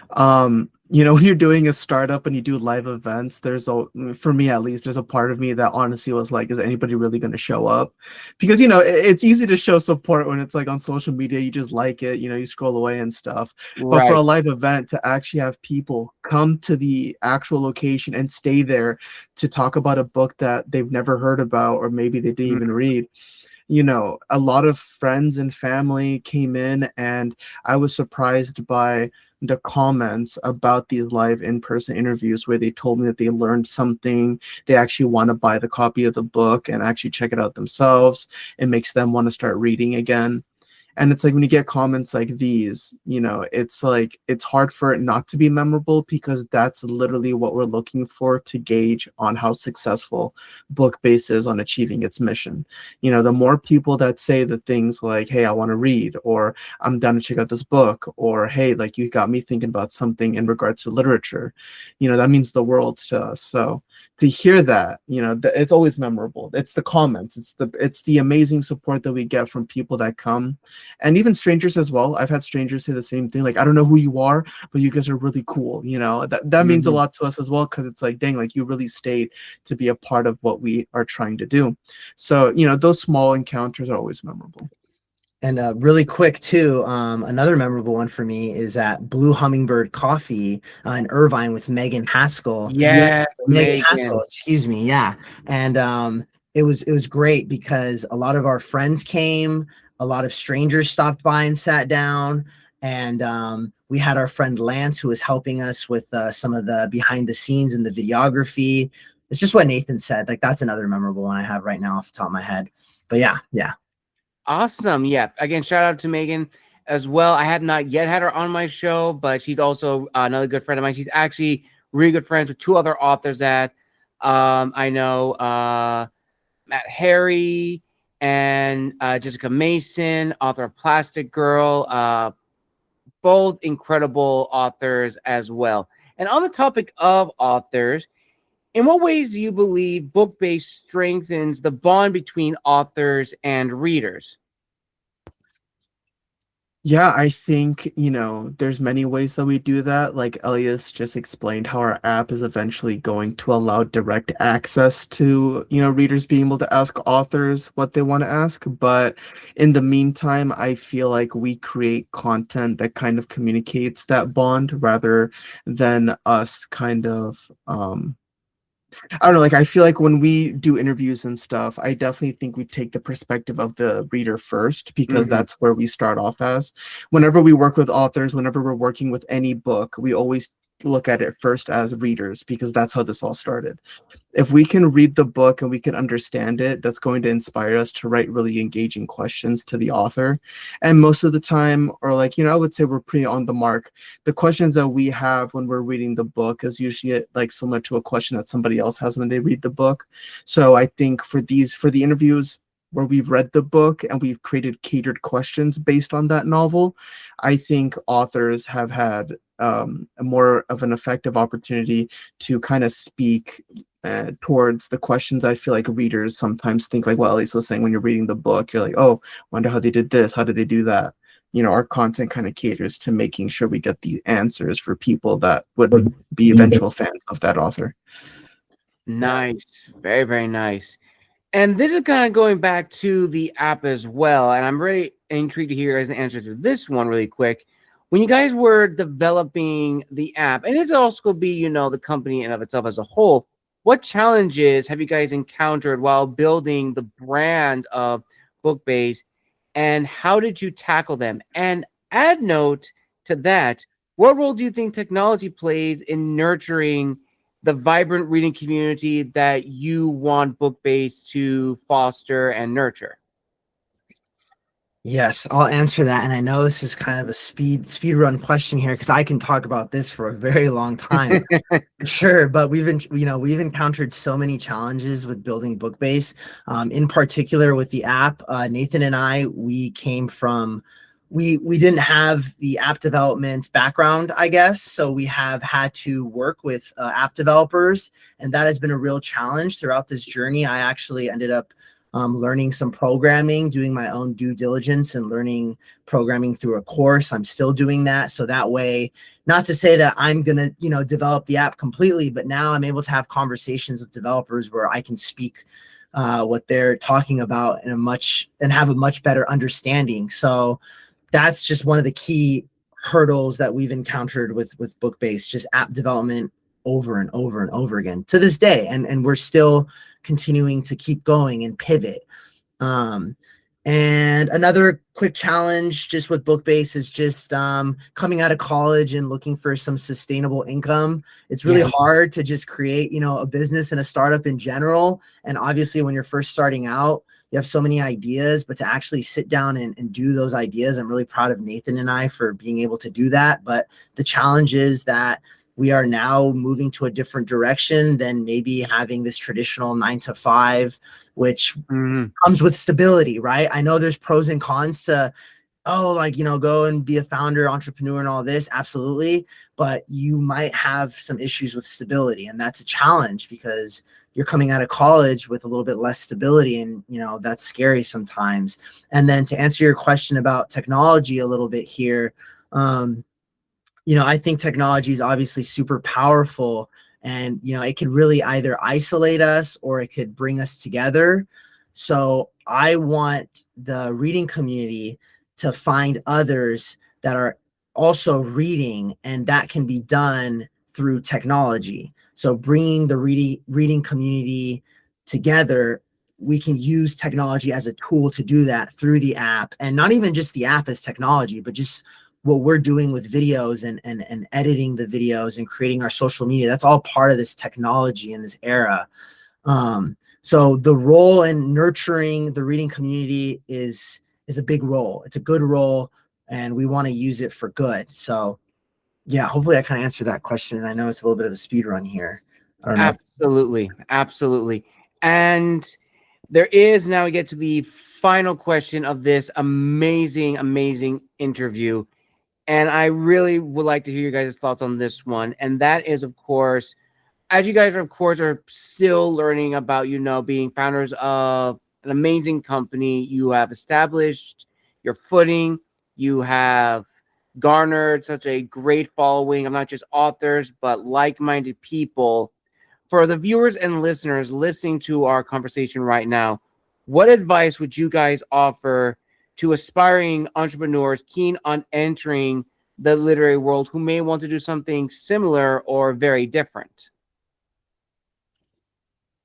When you're doing a startup and you do live events, for me at least, there's a part of me that honestly was like, is anybody really going to show up? Because, it's easy to show support when it's like on social media, you just like it, you scroll away and stuff. But for a live event, to actually have people come to the actual location and stay there to talk about a book that they've never heard about, or maybe they didn't even read. A lot of friends and family came in, and I was surprised by the comments about these live in-person interviews where they told me that they learned something. They actually want to buy the copy of the book and actually check it out themselves. It makes them want to start reading again. And it's like when you get comments like these, it's like it's hard for it not to be memorable, because that's literally what we're looking for to gauge on how successful BookBase is on achieving its mission. The more people that say the things like, hey, I want to read, or I'm down to check out this book, or hey, like you got me thinking about something in regards to literature, that means the world to us. So to hear that, it's always memorable. It's the comments, it's the amazing support that we get from people that come, and even strangers as well. I've had strangers say the same thing, like, I don't know who you are, but you guys are really cool. That means a lot to us as well, because it's like, dang, like you really stayed to be a part of what we are trying to do. So those small encounters are always memorable. And really quick too, another memorable one for me is at Blue Hummingbird Coffee in Irvine with Megan Haskell. Yeah, Megan Haskell, excuse me. Yeah. And it was great because a lot of our friends came, a lot of strangers stopped by and sat down. And we had our friend Lance, who was helping us with some of the behind the scenes and the videography. It's just what Nathen said. Like, that's another memorable one I have right now off the top of my head. But yeah. Awesome. Yeah. Again, shout out to Megan as well. I have not yet had her on my show, but she's also another good friend of mine. She's actually really good friends with two other authors that I know, Matt Harry and Jessica Mason, author of Plastic Girl, both incredible authors as well. And on the topic of authors, in what ways do you believe BookBase strengthens the bond between authors and readers? Yeah, I think, there's many ways that we do that. Like Elias just explained how our app is eventually going to allow direct access to, readers being able to ask authors what they want to ask. But in the meantime, I feel like we create content that kind of communicates that bond rather than us kind of I don't know, like I feel like when we do interviews and stuff, I definitely think we take the perspective of the reader first because Mhm. that's where we start off as. Whenever we work with authors, whenever we're working with any book, we always look at it first as readers because that's how this all started. If we can read the book and we can understand it, that's going to inspire us to write really engaging questions to the author. And most of the time, or like, I would say we're pretty on the mark. The questions that we have when we're reading the book is usually like similar to a question that somebody else has when they read the book. So I think for the interviews where we've read the book and we've created catered questions based on that novel, I think authors have had a more of an effective opportunity to kind of speak towards the questions I feel like readers sometimes think, like what Elise was saying, when you're reading the book, you're like, oh, wonder how they did this, how did they do that? Our content kind of caters to making sure we get the answers for people that would be eventual fans of that author. Nice. Very, very nice. And this is kind of going back to the app as well. And I'm very intrigued to hear as an answer to this one really quick. When you guys were developing the app, and it's also going to be, the company in of itself as a whole, what challenges have you guys encountered while building the brand of BookBase, and how did you tackle them? And add note to that, what role do you think technology plays in nurturing the vibrant reading community that you want BookBase to foster and nurture? Yes, I'll answer that. And I know this is kind of a speed run question here because I can talk about this for a very long time. Sure, but we've encountered so many challenges with building BookBase. In particular with the app, Nathan and I, we came from we didn't have the app development background, I guess. So we have had to work with app developers, and that has been a real challenge throughout this journey. I actually ended up learning some programming, doing my own due diligence and learning programming through a course. I'm still doing that. So that way, not to say that I'm going to, develop the app completely, but now I'm able to have conversations with developers where I can speak what they're talking about and have a much better understanding. So that's just one of the key hurdles that we've encountered with BookBase, just app development over and over and over again to this day. And we're still continuing to keep going and pivot. And another quick challenge just with BookBase is just coming out of college and looking for some sustainable income. It's really hard to just create, a business and a startup in general. And obviously when you're first starting out, you have so many ideas, but to actually sit down and do those ideas, I'm really proud of Nathan and I for being able to do that. But the challenge is that we are now moving to a different direction than maybe having this traditional 9 to 5, which comes with stability, right? I know there's pros and cons to, go and be a founder, entrepreneur and all this. Absolutely. But you might have some issues with stability. And that's a challenge because you're coming out of college with a little bit less stability, and, that's scary sometimes. And then to answer your question about technology a little bit here, I think technology is obviously super powerful, and, it could really either isolate us or it could bring us together. So I want the reading community to find others that are also reading, and that can be done through technology. So bringing the reading community together, we can use technology as a tool to do that through the app, and not even just the app as technology, but just what we're doing with videos and editing the videos and creating our social media. That's all part of this technology in this era. So the role in nurturing the reading community is a big role. It's a good role, and we want to use it for good. So yeah, hopefully I kind of answered that question. I know it's a little bit of a speed run here. I don't know. Absolutely. And there is, now we get to the final question of this amazing interview. And I really would like to hear you guys' thoughts on this one. And that is, of course, as you guys are, of course, are still learning about, being founders of an amazing company, you have established your footing, you have garnered such a great following of not just authors, but like-minded people. For the viewers and listeners listening to our conversation right now, what advice would you guys offer to aspiring entrepreneurs keen on entering the literary world who may want to do something similar or very different?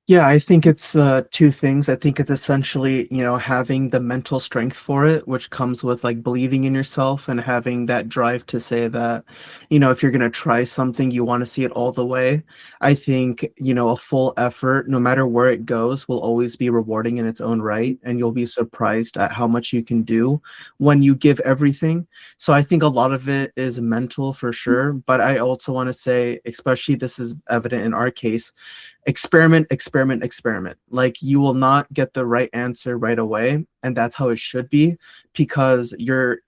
Yeah, I think it's two things. I think it's essentially, having the mental strength for it, which comes with like believing in yourself and having that drive to say that, if you're going to try something, you want to see it all the way. I think, a full effort, no matter where it goes, will always be rewarding in its own right. And you'll be surprised at how much you can do when you give everything. So I think a lot of it is mental for sure. But I also want to say, especially this is evident in our case, experiment. Like, you will not get the right answer right away, and that's how it should be, because your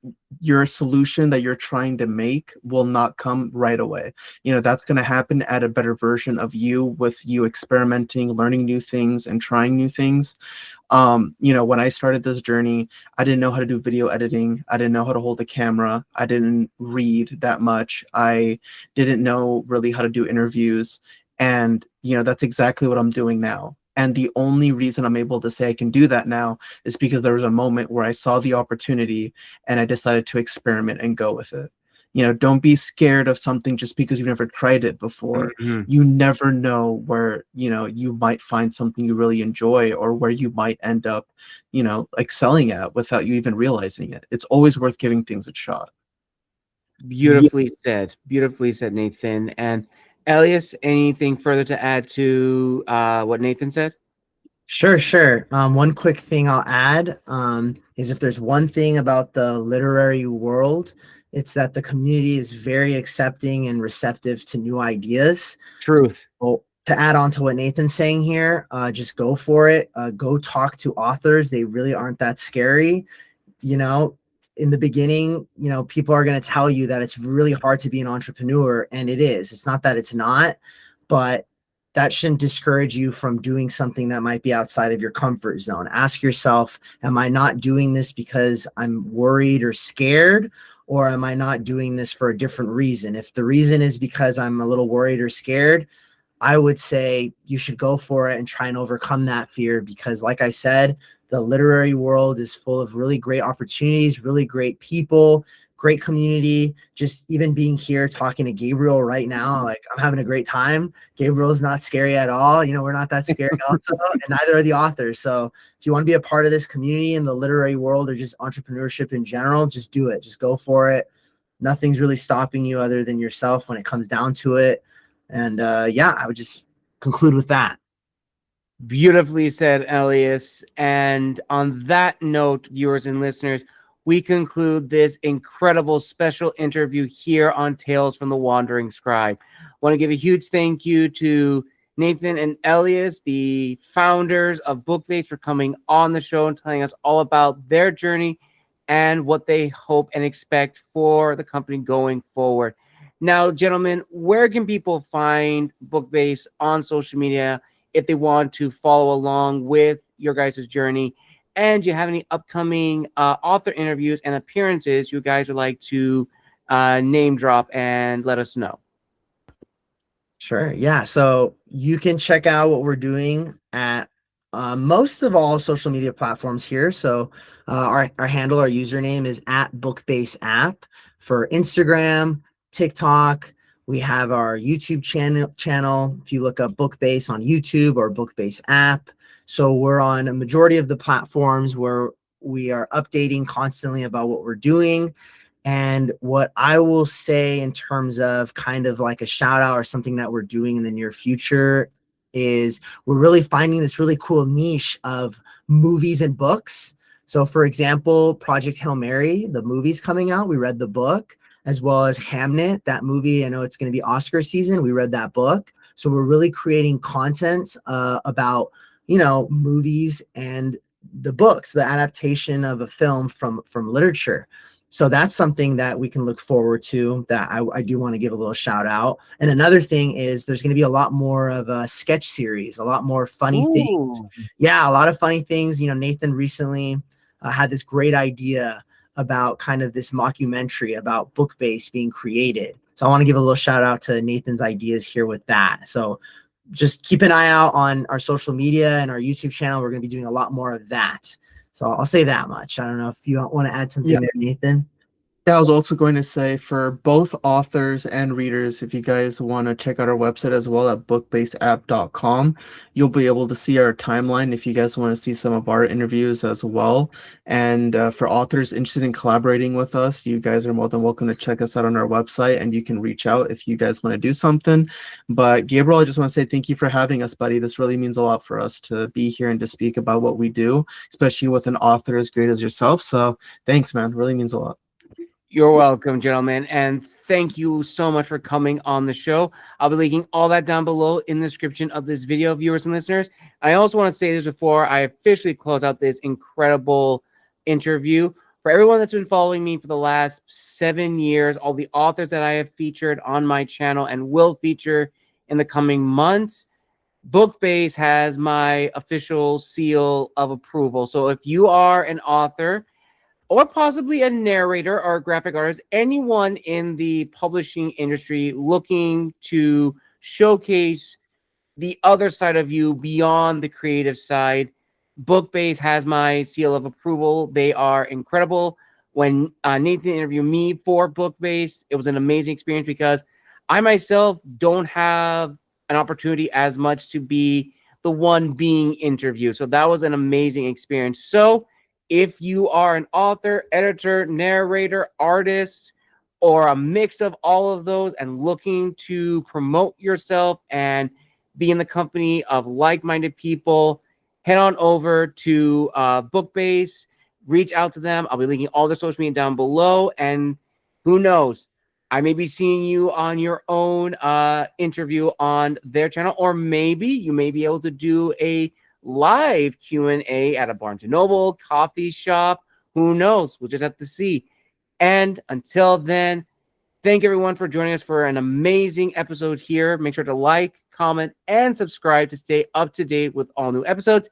solution that you're trying to make will not come right away. That's going to happen at a better version of you, with you experimenting, learning new things, and trying new things. When I started this journey, I didn't know how to do video editing. I didn't know how to hold a camera. I didn't read that much. I didn't know really how to do interviews. And, that's exactly what I'm doing now. And the only reason I'm able to say I can do that now is because there was a moment where I saw the opportunity and I decided to experiment and go with it. Don't be scared of something just because you've never tried it before. Mhm. You never know where, you might find something you really enjoy, or where you might end up, excelling at without you even realizing it. It's always worth giving things a shot. Beautifully said. Beautifully said, Nathan. And Elias, anything further to add to what Nathan said? Sure. One quick thing I'll add is, if there's one thing about the literary world, it's that the community is very accepting and receptive to new ideas. Truth. Well, to add on to what Nathan's saying here, just go for it. Go talk to authors. They really aren't that scary. In the beginning, people are going to tell you that it's really hard to be an entrepreneur, and it is. It's not that it's not, but that shouldn't discourage you from doing something that might be outside of your comfort zone. Ask yourself, am I not doing this because I'm worried or scared, or am I not doing this for a different reason? If the reason is because I'm a little worried or scared, I would say you should go for it and try and overcome that fear, because like I said, the literary world is full of really great opportunities, really great people, great community. Just even being here talking to Gabriel right now, like, I'm having a great time. Gabriel's not scary at all. We're not that scary also, and neither are the authors. So if you want to be a part of this community in the literary world, or just entrepreneurship in general, just do it. Just go for it. Nothing's really stopping you other than yourself when it comes down to it. And I would just conclude with that. Beautifully said, Elias. And on that note, viewers and listeners, we conclude this incredible special interview here on Tales from the Wandering Scribe. I want to give a huge thank you to Nathen and Elias, the founders of BookBase, for coming on the show and telling us all about their journey and what they hope and expect for the company going forward. Now, gentlemen, where can people find BookBase on social media if they want to follow along with your guys' journey? And do you have any upcoming author interviews and appearances you guys would like to name drop and let us know? Sure. Yeah. So you can check out what we're doing at most of all social media platforms here. So our handle, our username is @BookBaseApp for Instagram, TikTok. We have our YouTube channel. If you look up BookBase on YouTube or BookBase app. So we're on a majority of the platforms where we are updating constantly about what we're doing. And what I will say in terms of kind of like a shout out or something that we're doing in the near future is, we're really finding this really cool niche of movies and books. So for example, Project Hail Mary, the movie's coming out. We read the book, as well as Hamnet, that movie. I know it's going to be Oscar season. We read that book. So we're really creating content about, movies and the books, the adaptation of a film from literature. So that's something that we can look forward to, that I do want to give a little shout out. And another thing is there's going to be a lot more of a sketch series, a lot more funny things. Yeah, a lot of funny things. You know, Nathen recently had this great idea about kind of this mockumentary about BookBase being created. So I want to give a little shout out to Nathen's ideas here with that. So just keep an eye out on our social media and our YouTube channel. We're going to be doing a lot more of that. So I'll say that much. I don't know if you want to add something there, Nathen. Yeah, I was also going to say, for both authors and readers, if you guys want to check out our website as well at bookbaseapp.com, you'll be able to see our timeline if you guys want to see some of our interviews as well. And for authors interested in collaborating with us, you guys are more than welcome to check us out on our website, and you can reach out if you guys want to do something. But Gabriel, I just want to say thank you for having us, buddy. This really means a lot for us to be here and to speak about what we do, especially with an author as great as yourself. So thanks, man. It really means a lot. You're welcome, gentlemen, and thank you so much for coming on the show. I'll be linking all that down below in the description of this video, viewers and listeners. I also want to say this before I officially close out this incredible interview. For everyone that's been following me for the last 7 years, all the authors that I have featured on my channel and will feature in the coming months, BookBase has my official seal of approval. So if you are an author, or possibly a narrator or a graphic artist, anyone in the publishing industry looking to showcase the other side of you beyond the creative side, BookBase has my seal of approval. They are incredible. When Nathen interviewed me for BookBase, it was an amazing experience because I myself don't have an opportunity as much to be the one being interviewed. So that was an amazing experience. So if you are an author, editor, narrator, artist, or a mix of all of those and looking to promote yourself and be in the company of like-minded people, head on over to BookBase, reach out to them. I'll be linking all their social media down below. And who knows, I may be seeing you on your own interview on their channel, or maybe you may be able to do a live Q&A at a Barnes & Noble, coffee shop. Who knows? We'll just have to see. And until then, thank everyone for joining us for an amazing episode here. Make sure to like, comment, and subscribe to stay up to date with all new episodes.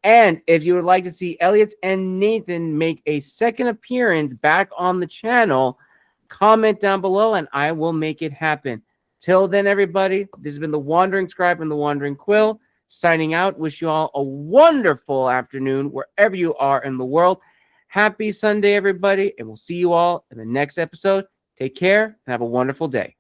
And if you would like to see Elias and Nathen make a second appearance back on the channel, comment down below and I will make it happen. Till then, everybody, this has been the Wandering Scribe and the Wandering Quill. Signing out. Wish you all a wonderful afternoon wherever you are in the world. Happy Sunday, everybody, and we'll see you all in the next episode. Take care and have a wonderful day.